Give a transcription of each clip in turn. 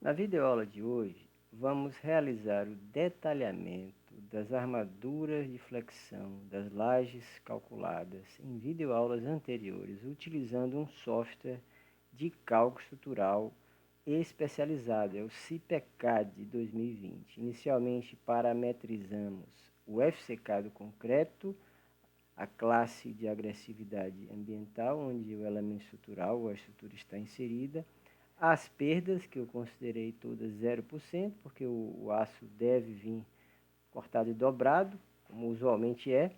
Na videoaula de hoje, vamos realizar o detalhamento das armaduras de flexão das lajes calculadas em videoaulas anteriores, utilizando um software de cálculo estrutural especializado, é o CIPECAD 2020. Inicialmente, parametrizamos o FCK do concreto, a classe de agressividade ambiental, onde o elemento estrutural ou a estrutura está inserida, as perdas, que eu considerei todas 0%, porque o aço deve vir cortado e dobrado, como usualmente é.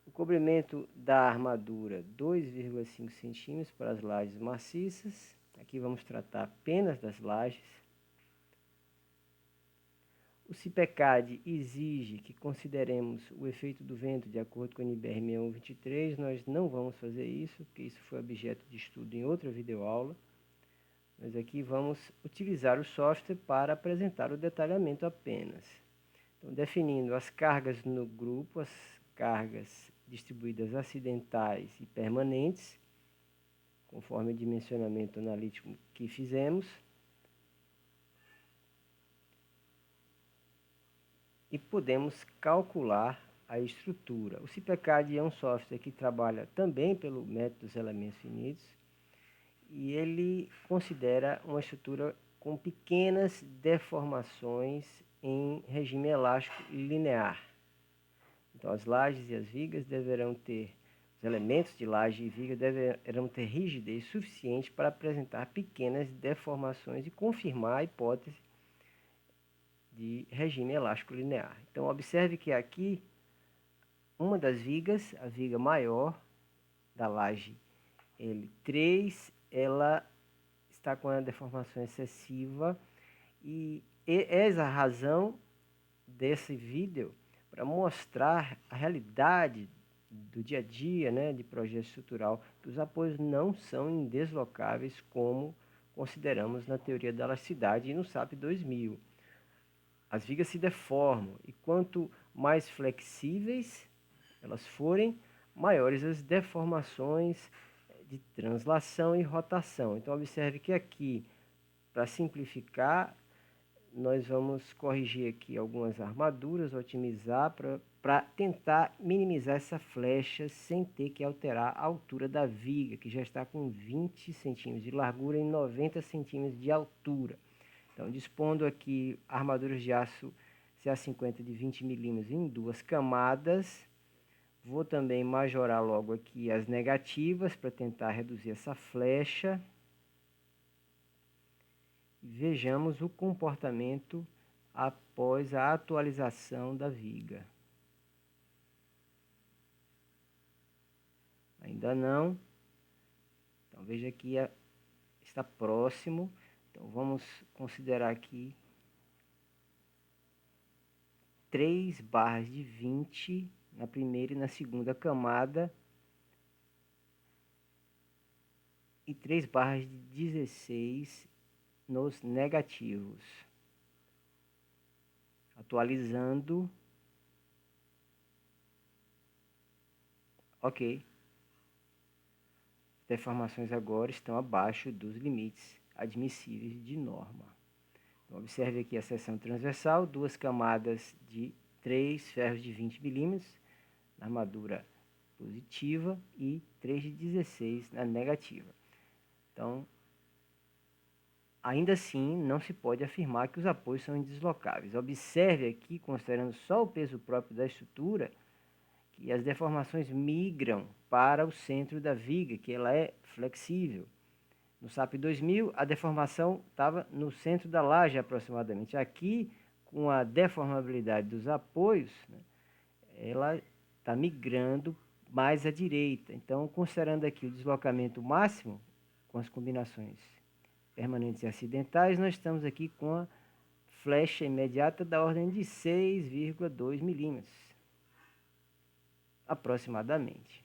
O cobrimento da armadura, 2,5 centímetros para as lajes maciças. Aqui vamos tratar apenas das lajes. O CIPECAD exige que consideremos o efeito do vento de acordo com o NBR 6123. Nós não vamos fazer isso, porque isso foi objeto de estudo em outra videoaula. Nós aqui vamos utilizar o software para apresentar o detalhamento apenas. Então, definindo as cargas no grupo, as cargas distribuídas acidentais e permanentes, conforme o dimensionamento analítico que fizemos. E podemos calcular a estrutura. O CIPECAD é um software que trabalha também pelo método dos elementos finitos, e ele considera uma estrutura com pequenas deformações em regime elástico linear. Então, as lajes e as vigas deverão ter, os elementos de laje e viga deverão ter rigidez suficiente para apresentar pequenas deformações e confirmar a hipótese de regime elástico linear. Então, observe que aqui, uma das vigas, a viga maior da laje L3, ela está com a deformação excessiva, e essa é a razão desse vídeo, para mostrar a realidade do dia a dia, né, de projeto estrutural, que os apoios não são indeslocáveis como consideramos na teoria da elasticidade e no SAP 2000. As vigas se deformam, e quanto mais flexíveis elas forem, maiores as deformações de translação e rotação. Então, observe que aqui, para simplificar, nós vamos corrigir aqui algumas armaduras, otimizar para tentar minimizar essa flecha sem ter que alterar a altura da viga, que já está com 20 centímetros de largura e 90 centímetros de altura. Então, dispondo aqui armaduras de aço CA50 de 20 milímetros em duas camadas. Vou também majorar logo aqui as negativas para tentar reduzir essa flecha. Vejamos o comportamento após a atualização da viga. Ainda não. Então, veja que está próximo. Então, vamos considerar aqui 3 barras de 20 na primeira e na segunda camada e 3 barras de 16 nos negativos. Atualizando. Ok. As deformações agora estão abaixo dos limites admissíveis de norma. Então, observe aqui a seção transversal, duas camadas de 3 ferros de 20 milímetros na armadura positiva e 3 de 16 na negativa. Então, ainda assim, não se pode afirmar que os apoios são indeslocáveis. Observe aqui, considerando só o peso próprio da estrutura, que as deformações migram para o centro da viga, que ela é flexível. No SAP 2000, a deformação estava no centro da laje aproximadamente. Aqui, com a deformabilidade dos apoios, né, ela está migrando mais à direita. Então, considerando aqui o deslocamento máximo, com as combinações permanentes e acidentais, nós estamos aqui com a flecha imediata da ordem de 6,2 milímetros, aproximadamente.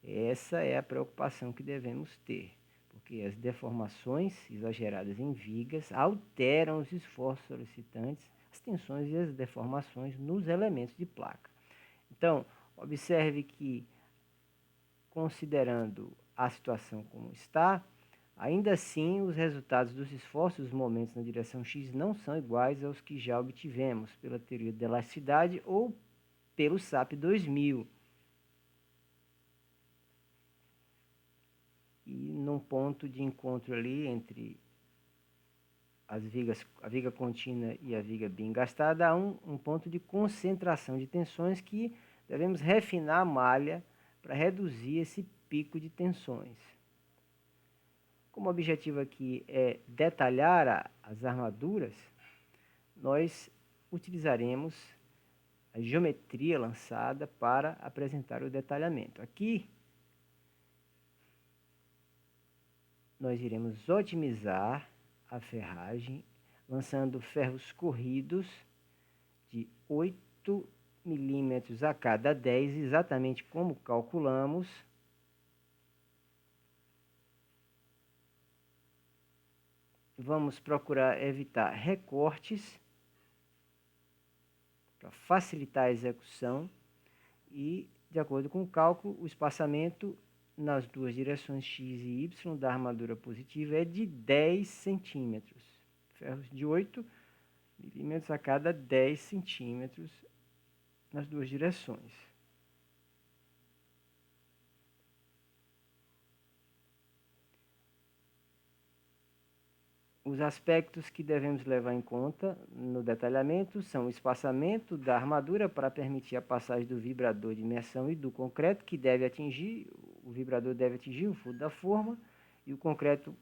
Essa é a preocupação que devemos ter, porque as deformações exageradas em vigas alteram os esforços solicitantes, as tensões e as deformações nos elementos de placa. Então, observe que, considerando a situação como está, Ainda assim, os resultados dos esforços dos momentos na direção x não são iguais aos que já obtivemos pela teoria da elasticidade ou pelo SAP 2000. E num ponto de encontro ali entre a viga contínua e a viga bem gastada, há um ponto de concentração de tensões que devemos refinar a malha para reduzir esse pico de tensões. Como o objetivo aqui é detalhar as armaduras, nós utilizaremos a geometria lançada para apresentar o detalhamento. Aqui, nós iremos otimizar a ferragem, lançando ferros corridos de 8 milímetros a cada 10, exatamente como calculamos. Vamos procurar evitar recortes para facilitar a execução e, de acordo com o cálculo, o espaçamento nas duas direções x e y da armadura positiva é de 10 centímetros. Ferros de 8 milímetros a cada 10 centímetros nas duas direções. Os aspectos que devemos levar em conta no detalhamento são o espaçamento da armadura para permitir a passagem do vibrador de imersão e do concreto, que o vibrador deve atingir o fundo da forma e o concreto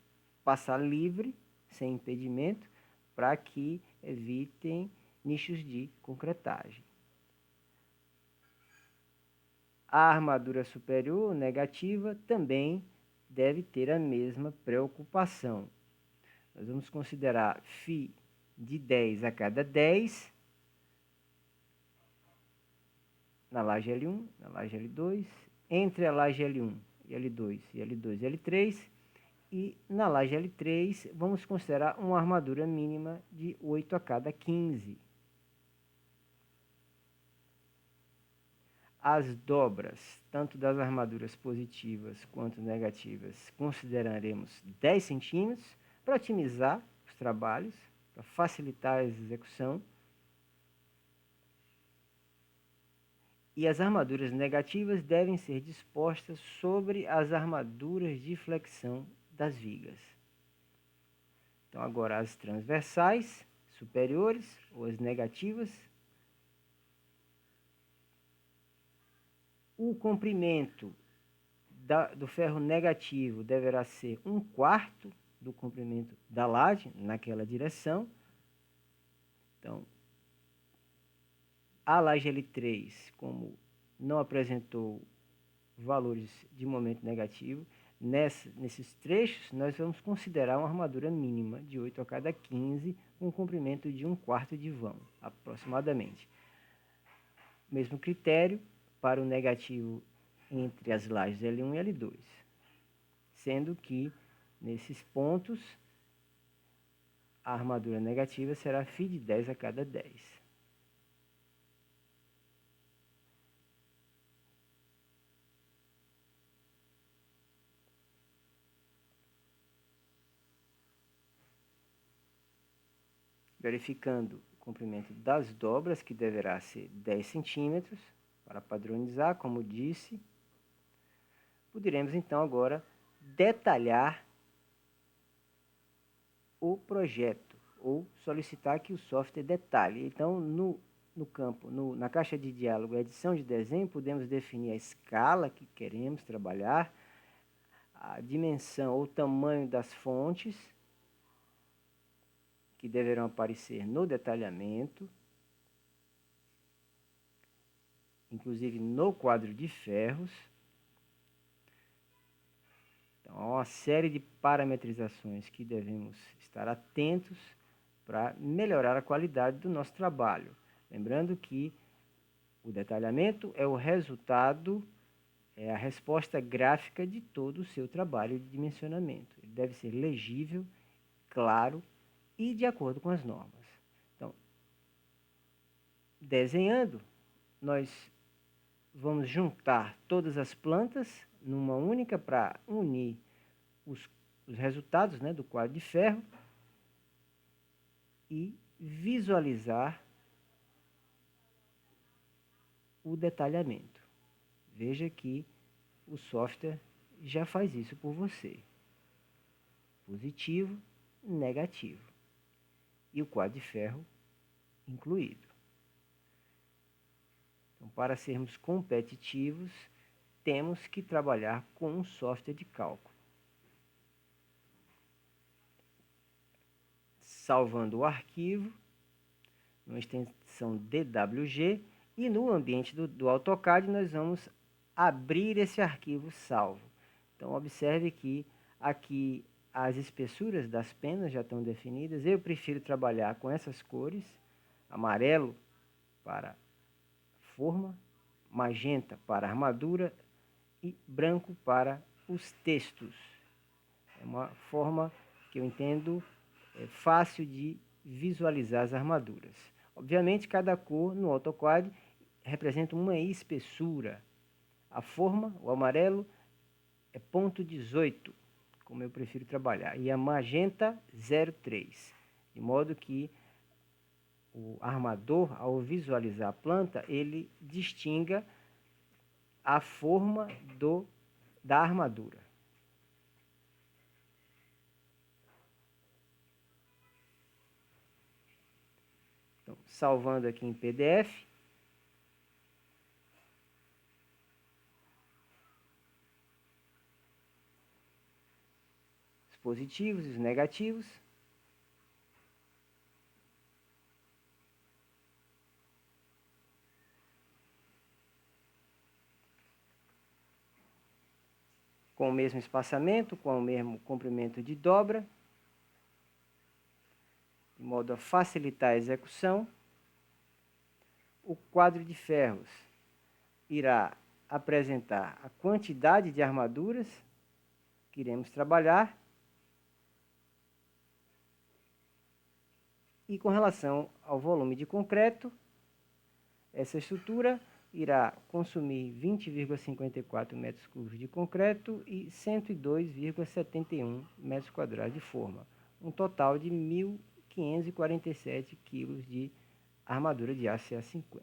passar livre, sem impedimento, para que evitem nichos de concretagem. A armadura superior negativa também deve ter a mesma preocupação. Nós vamos considerar φ de 10 a cada 10 na laje L1, na laje L2, entre a laje L1 e L2 e L2 e L3, e na laje L3 vamos considerar uma armadura mínima de 8 a cada 15. As dobras, tanto das armaduras positivas quanto negativas, consideraremos 10 centímetros, para otimizar os trabalhos, para facilitar a execução. E as armaduras negativas devem ser dispostas sobre as armaduras de flexão das vigas. Então, agora as transversais superiores, ou as negativas. O comprimento do ferro negativo deverá ser 1/4 do comprimento da laje naquela direção. Então, a laje L3, como não apresentou valores de momento negativo, nesses trechos nós vamos considerar uma armadura mínima de 8 a cada 15, com um comprimento de 1/4 de vão, aproximadamente. Mesmo critério para o negativo entre as lajes L1 e L2, sendo que nesses pontos a armadura negativa será φ de 10 a cada 10. Verificando o comprimento das dobras, que deverá ser 10 centímetros, para padronizar, como disse, poderemos então agora detalhar o projeto ou solicitar que o software detalhe. Então, no campo, na caixa de diálogo, edição de desenho, podemos definir a escala que queremos trabalhar, a dimensão ou tamanho das fontes que deverão aparecer no detalhamento, inclusive no quadro de ferros. Então, há uma série de parametrizações que devemos estar atentos para melhorar a qualidade do nosso trabalho. Lembrando que o detalhamento é o resultado, é a resposta gráfica de todo o seu trabalho de dimensionamento. Ele deve ser legível, claro e de acordo com as normas. Então, desenhando, nós vamos juntar todas as plantas numa única para unir os resultados, né, do quadro de ferro e visualizar o detalhamento. Veja que o software já faz isso por você. Positivo, negativo. E o quadro de ferro incluído. Então, para sermos competitivos, temos que trabalhar com um software de cálculo. Salvando o arquivo, numa extensão DWG, e no ambiente do AutoCAD nós vamos abrir esse arquivo salvo. Então observe que aqui as espessuras das penas já estão definidas. Eu prefiro trabalhar com essas cores: amarelo para forma, magenta para armadura e branco para os textos. É uma forma que eu entendo fácil de visualizar as armaduras. Obviamente, cada cor no AutoCAD representa uma espessura. A forma, o amarelo, é ponto 18, como eu prefiro trabalhar, e a magenta 0,3, de modo que o armador, ao visualizar a planta, ele distinga a forma da armadura. Então, salvando aqui em PDF. Os positivos e os negativos. Com o mesmo espaçamento, com o mesmo comprimento de dobra, de modo a facilitar a execução. O quadro de ferros irá apresentar a quantidade de armaduras que iremos trabalhar e com relação ao volume de concreto, essa estrutura irá consumir 20,54 metros cúbicos de concreto e 102,71 metros quadrados de forma, um total de 1.547 kg de armadura de aço CA50.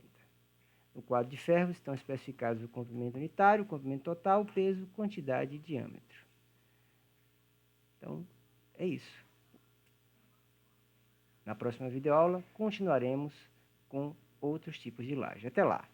No quadro de ferros estão especificados o comprimento unitário, o comprimento total, peso, quantidade e diâmetro. Então, é isso. Na próxima videoaula, continuaremos com outros tipos de laje. Até lá!